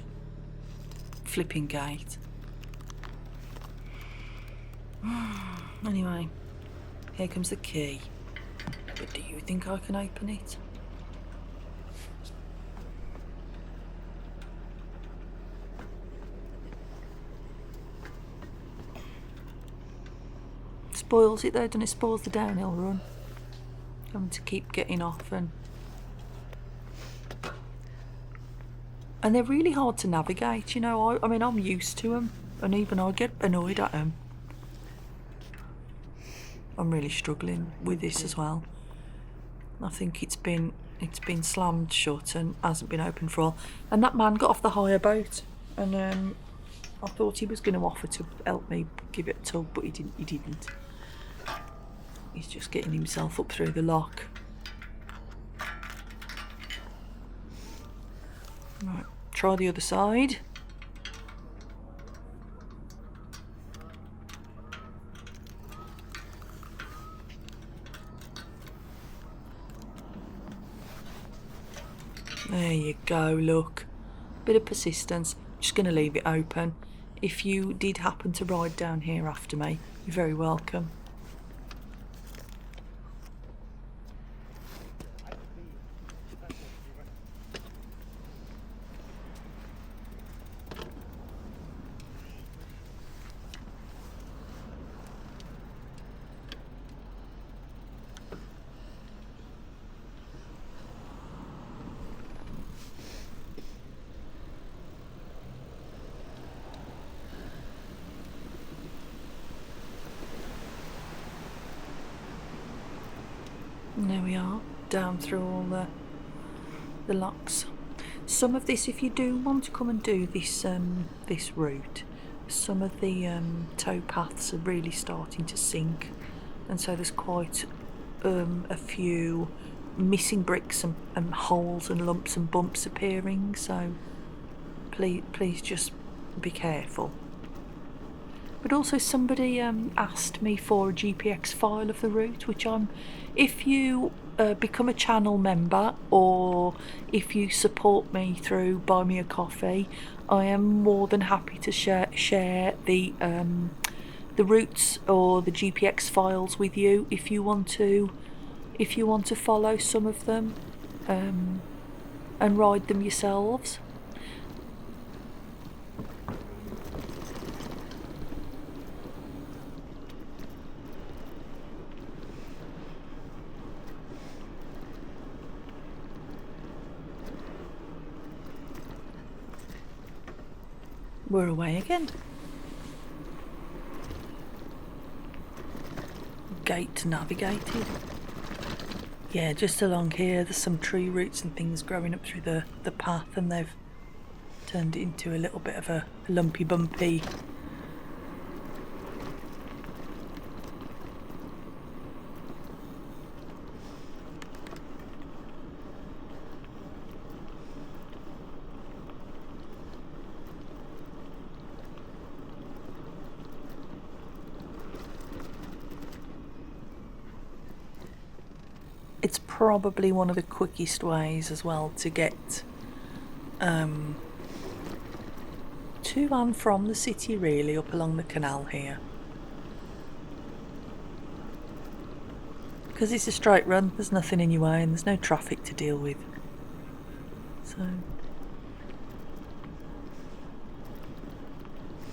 Speaker 1: Flipping gate. Anyway, here comes the key. But do you think I can open it? Spoils it though, doesn't it? Spoils the downhill run. Having to keep getting off and they're really hard to navigate, you know. I mean, I'm used to them, and even I get annoyed at them. I'm really struggling with this as well. I think it's been slammed shut and hasn't been open for a while. And that man got off the hire boat, and I thought he was going to offer to help me give it a tug, but he didn't. He's just getting himself up through the lock. Right, try the other side. There you go, look. Bit of persistence. Just going to leave it open. If you did happen to ride down here after me, you're very welcome. And there we are, down through all the locks. Some of this, if you do want to come and do this this route, some of the tow paths are really starting to sink, and so there's quite a few missing bricks and holes and lumps and bumps appearing. So please just be careful. But also somebody asked me for a GPX file of the route, which if you become a channel member or if you support me through Buy Me a Coffee, I am more than happy to share the routes or the GPX files with you if you want to follow some of them and ride them yourselves. We're away again. Gate navigated. Yeah, just along here there's some tree roots and things growing up through the path, and they've turned it into a little bit of a lumpy bumpy It's probably one of the quickest ways as well to get to and from the city, really, up along the canal here. Because it's a straight run, there's nothing in your way and there's no traffic to deal with. So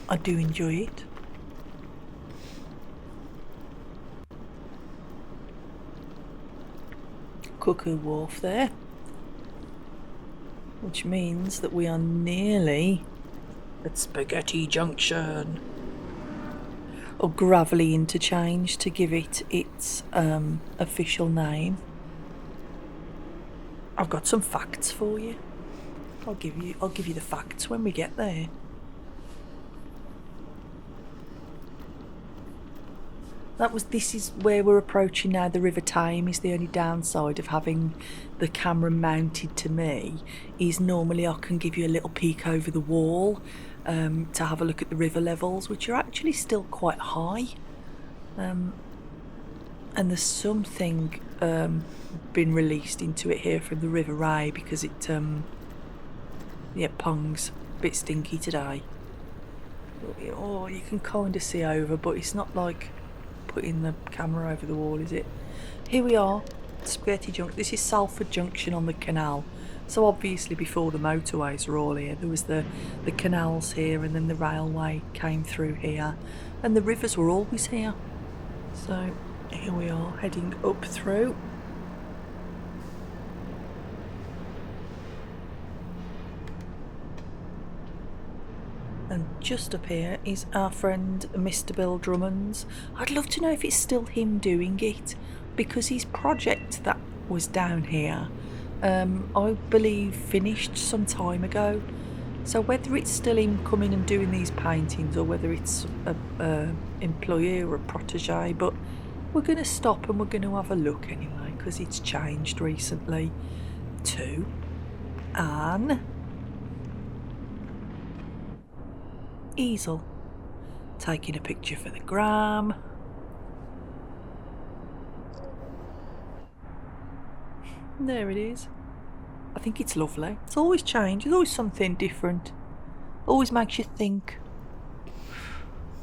Speaker 1: I do enjoy it. Cuckoo Wharf there, which means that we are nearly at Spaghetti Junction, or Gravelly Interchange to give it its official name. I've got some facts for you. I'll give you the facts when we get there. This is where we're approaching now. The River Tame is the only downside of having the camera mounted to me, is normally I can give you a little peek over the wall to have a look at the river levels, which are actually still quite high. And there's something been released into it here from the River Ray, because Yeah, Pong's a bit stinky today. Oh, you can kind of see over, but it's not like putting the camera over the wall, is it? Here we are, Spaghetti Junction. This is Salford Junction on the Canal. So obviously before the motorways were all here, there was the canals here, and then the railway came through here, and the rivers were always here. So here we are, heading up through. And just up here is our friend Mr. Bill Drummond's. I'd love to know if it's still him doing it, because his project that was down here, I believe finished some time ago. So whether it's still him coming and doing these paintings, or whether it's a employee or a protege, but we're going to stop and we're going to have a look anyway, because it's changed recently too. An easel, taking a picture for the gram. There it is. I think it's lovely. It's always change. There's always something different. Always makes you think.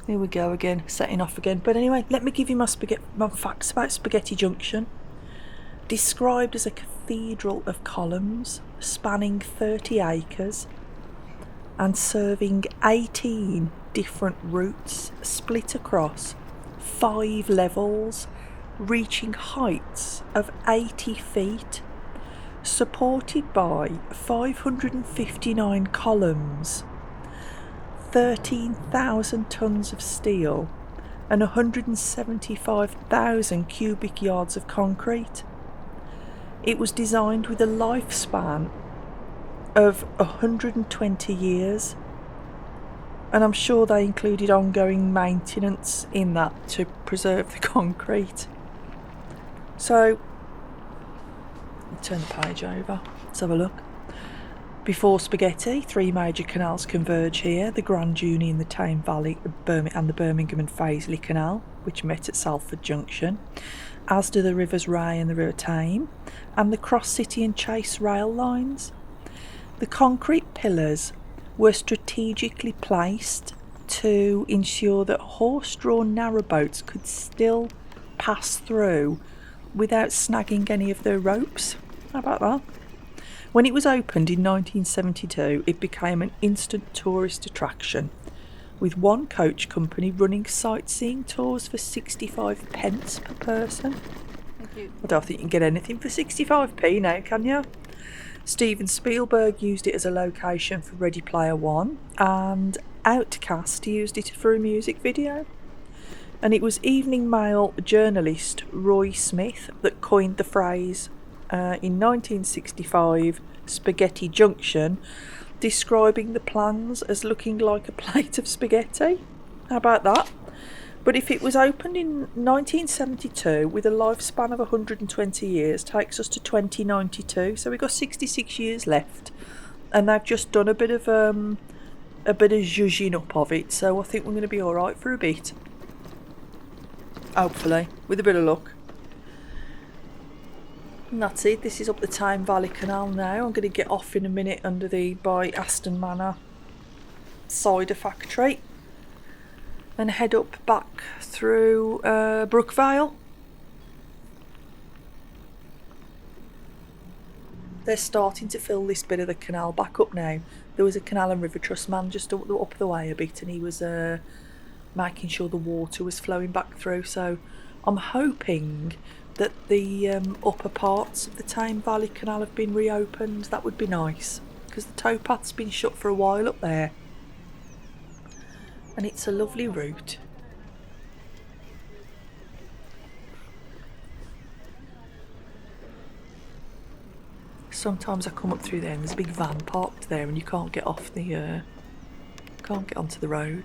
Speaker 1: Here we go again, setting off again. But anyway, let me give you my facts about Spaghetti Junction. Described as a cathedral of columns, spanning 30 acres and serving 18 different routes, split across 5 levels, reaching heights of 80 feet, supported by 559 columns, 13,000 tonnes of steel and 175,000 cubic yards of concrete. It was designed with a lifespan of 120 years, and I'm sure they included ongoing maintenance in that to preserve the concrete. So, turn the page over, let's have a look. Before Spaghetti, 3 major canals converge here: the Grand Union, the Tame Valley and the Birmingham and Fazeley Canal, which met at Salford Junction, as do the rivers Ray and the River Tame, and the Cross City and Chase rail lines. The concrete pillars were strategically placed to ensure that horse-drawn narrowboats could still pass through without snagging any of their ropes. How about that? When it was opened in 1972, it became an instant tourist attraction, with one coach company running sightseeing tours for 65 pence per person.
Speaker 2: Thank you.
Speaker 1: I don't think you can get anything for 65p now, can you? Steven Spielberg used it as a location for Ready Player One, and Outcast used it for a music video. And it was Evening Mail journalist Roy Smith that coined the phrase in 1965, Spaghetti Junction, describing the plans as looking like a plate of spaghetti. How about that? But if it was opened in 1972 with a lifespan of 120 years, takes us to 2092, so we've got 66 years left, and they've just done a bit of zhuzhing up of it, so I think we're going to be alright for a bit. Hopefully, with a bit of luck. And that's it. This is up the Tame Valley Canal now. I'm going to get off in a minute by Aston Manor cider factory and head up back through Brookvale. They're starting to fill this bit of the canal back up now. There was a Canal and River Trust man just up the way a bit, and he was making sure the water was flowing back through. So I'm hoping that the upper parts of the Tame Valley Canal have been reopened. That would be nice, because the towpath's been shut for a while up there, and it's a lovely route. Sometimes I come up through there and there's a big van parked there, and you can't get off the can't get onto the road.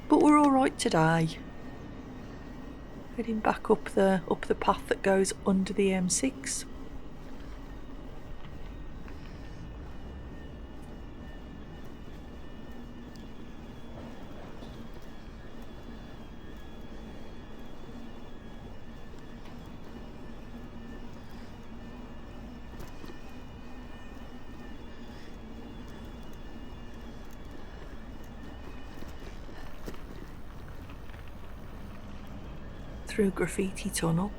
Speaker 1: But we're all right today. Heading back up the path that goes under the M6. through Graffiti Tunnel.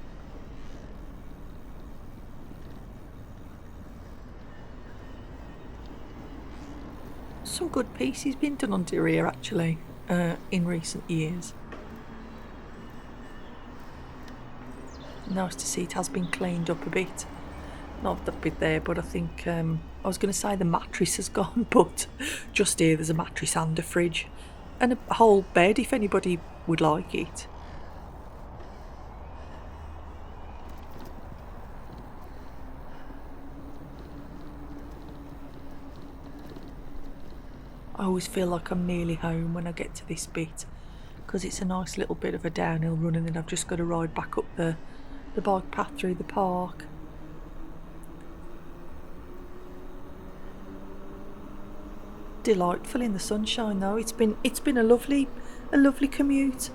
Speaker 1: Some good pieces been done under here actually in recent years. Nice to see it has been cleaned up a bit. Not that bit there, but I think I was going to say the mattress has gone, but just here there's a mattress and a fridge and a whole bed if anybody would like it. I always feel like I'm nearly home when I get to this bit, because it's a nice little bit of a downhill run and then I've just got to ride back up the bike path through the park. Delightful in the sunshine though. It's been a lovely commute.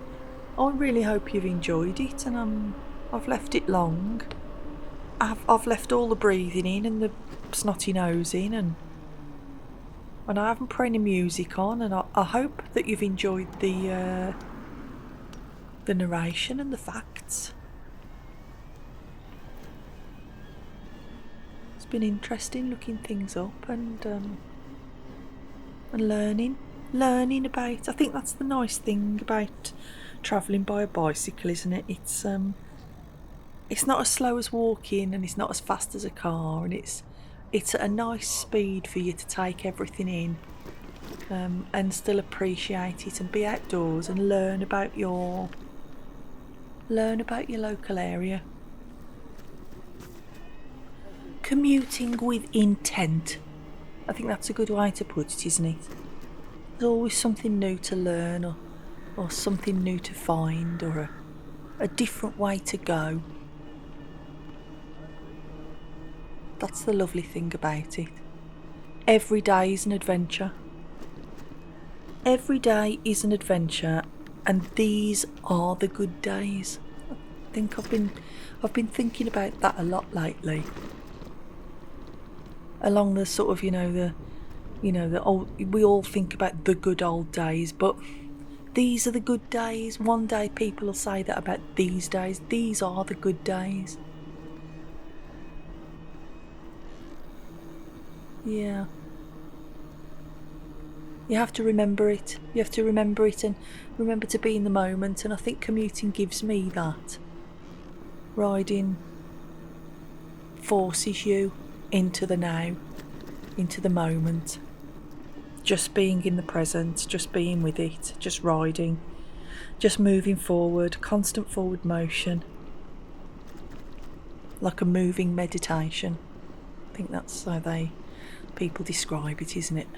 Speaker 1: I really hope you've enjoyed it, and I've left it long. I've left all the breathing in and the snotty nose in, and I haven't put any music on, and I hope that you've enjoyed the narration and the facts. It's been interesting looking things up and learning about. I think that's the nice thing about travelling by a bicycle, isn't it? It's not as slow as walking, and it's not as fast as a car, and it's at a nice speed for you to take everything in and still appreciate it and be outdoors and learn about your local area. Commuting with intent. I think that's a good way to put it, isn't it? There's always something new to learn or something new to find, or a different way to go. That's the lovely thing about it. Every day is an adventure. Every day is an adventure, and these are the good days. I think I've been thinking about that a lot lately. Along the sort of, the old, we all think about the good old days, but these are the good days. One day people will say that about these days. These are the good days. Yeah. You have to remember it. You have to remember it and remember to be in the moment, and I think commuting gives me that. Riding forces you into the now, into the moment. Just being in the present, just being with it, just riding, just moving forward, constant forward motion. Like a moving meditation. I think that's how people describe it, isn't it?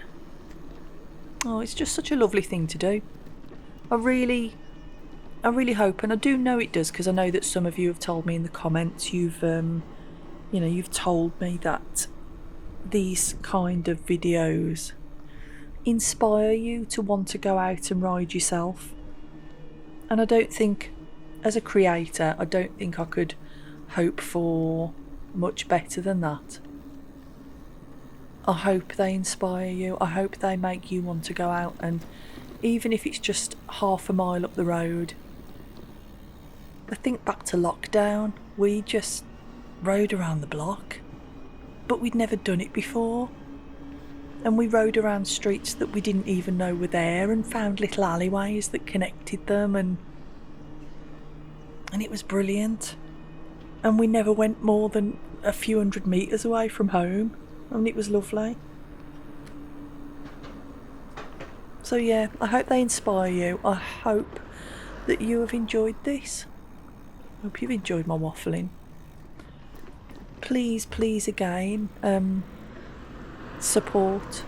Speaker 1: Oh, it's just such a lovely thing to do. I really hope, and I do know it does, because I know that some of you have told me in the comments, you've told me that these kind of videos inspire you to want to go out and ride yourself. And I don't think, as a creator, I don't think I could hope for much better than that. I hope they inspire you. I hope they make you want to go out, and even if it's just half a mile up the road. I think back to lockdown, we just rode around the block, but we'd never done it before. And we rode around streets that we didn't even know were there, and found little alleyways that connected them, and it was brilliant. And we never went more than a few hundred metres away from home, and it was lovely. So yeah, I hope they inspire you. I hope that you have enjoyed this. I hope you've enjoyed my waffling. Please again, support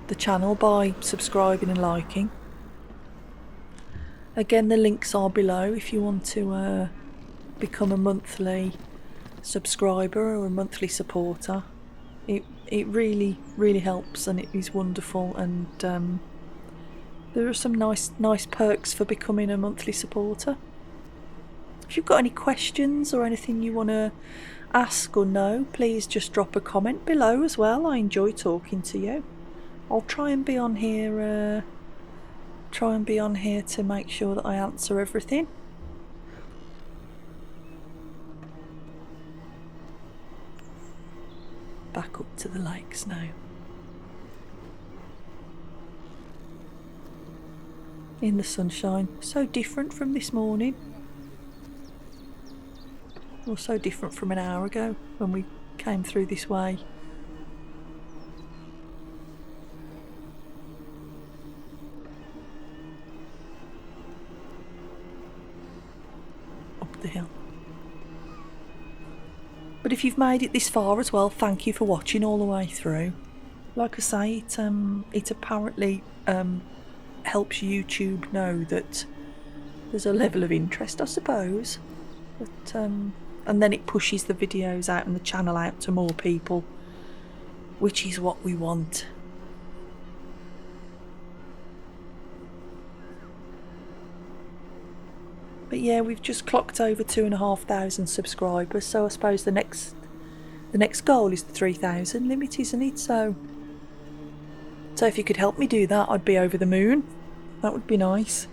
Speaker 1: the channel by subscribing and liking. Again, the links are below if you want to become a monthly subscriber or a monthly supporter. It really helps, and it is wonderful, and there are some nice perks for becoming a monthly supporter. If you've got any questions or anything you want to ask or know, please just drop a comment below as well. I enjoy talking to you. I'll try and be on here to make sure that I answer everything. back up to the lakes now. In the sunshine, so different from this morning. Or so different from an hour ago when we came through this way. Up the hill. But if you've made it this far as well, thank you for watching all the way through. Like I say, it apparently helps YouTube know that there's a level of interest, I suppose. But and then it pushes the videos out and the channel out to more people, which is what we want. But yeah, we've just clocked over 2,500 subscribers, so I suppose the next goal is the 3,000 limit, isn't it? So if you could help me do that, I'd be over the moon. That would be nice.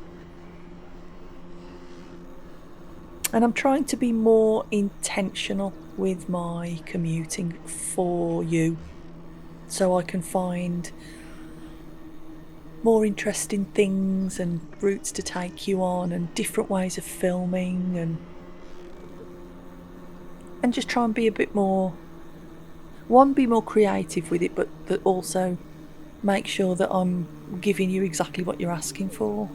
Speaker 1: And I'm trying to be more intentional with my commuting for you, so I can find more interesting things and routes to take you on and different ways of filming, and just try and be a bit more, be more creative with it, but that also make sure that I'm giving you exactly what you're asking for.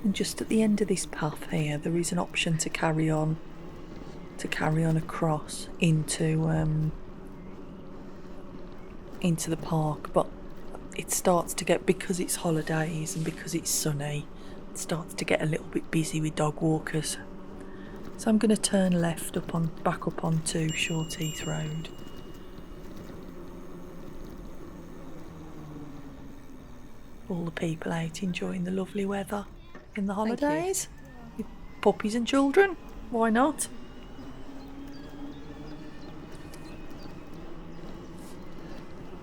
Speaker 1: And just at the end of this path here, there is an option to carry on across into the park, but it starts to get, because it's holidays and because it's sunny, it starts to get a little bit busy with dog walkers. So I'm going to turn left back up onto Short Heath Road. All the people out enjoying the lovely weather in the holidays with puppies and children. Why not?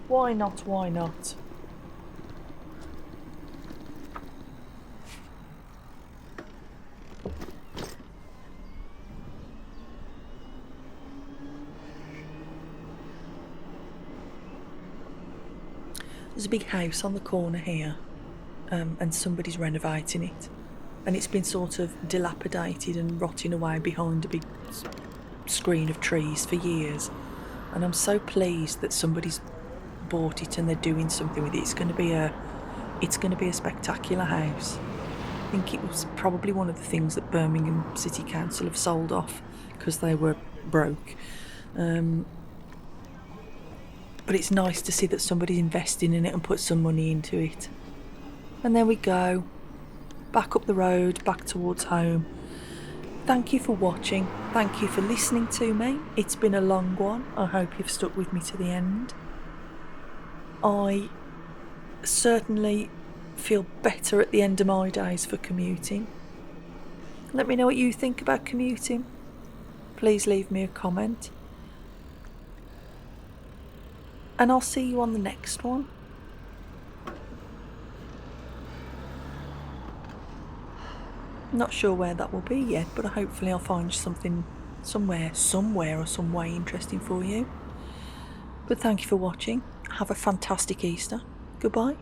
Speaker 1: Why not? Why not? There's a big house on the corner here, and somebody's renovating it, and it's been sort of dilapidated and rotting away behind a big screen of trees for years, and I'm so pleased that somebody's bought it and they're doing something with it. It's going to be a spectacular house. I think it was probably one of the things that Birmingham City Council have sold off because they were broke. But it's nice to see that somebody's investing in it and put some money into it. And there we go, back up the road, back towards home. Thank you for watching. Thank you for listening to me. It's been a long one. I hope you've stuck with me to the end. I certainly feel better at the end of my days for commuting. Let me know what you think about commuting. Please leave me a comment. And I'll see you on the next one. Not sure where that will be yet, but hopefully I'll find something somewhere or some way interesting for you. But thank you for watching. Have a fantastic Easter. Goodbye.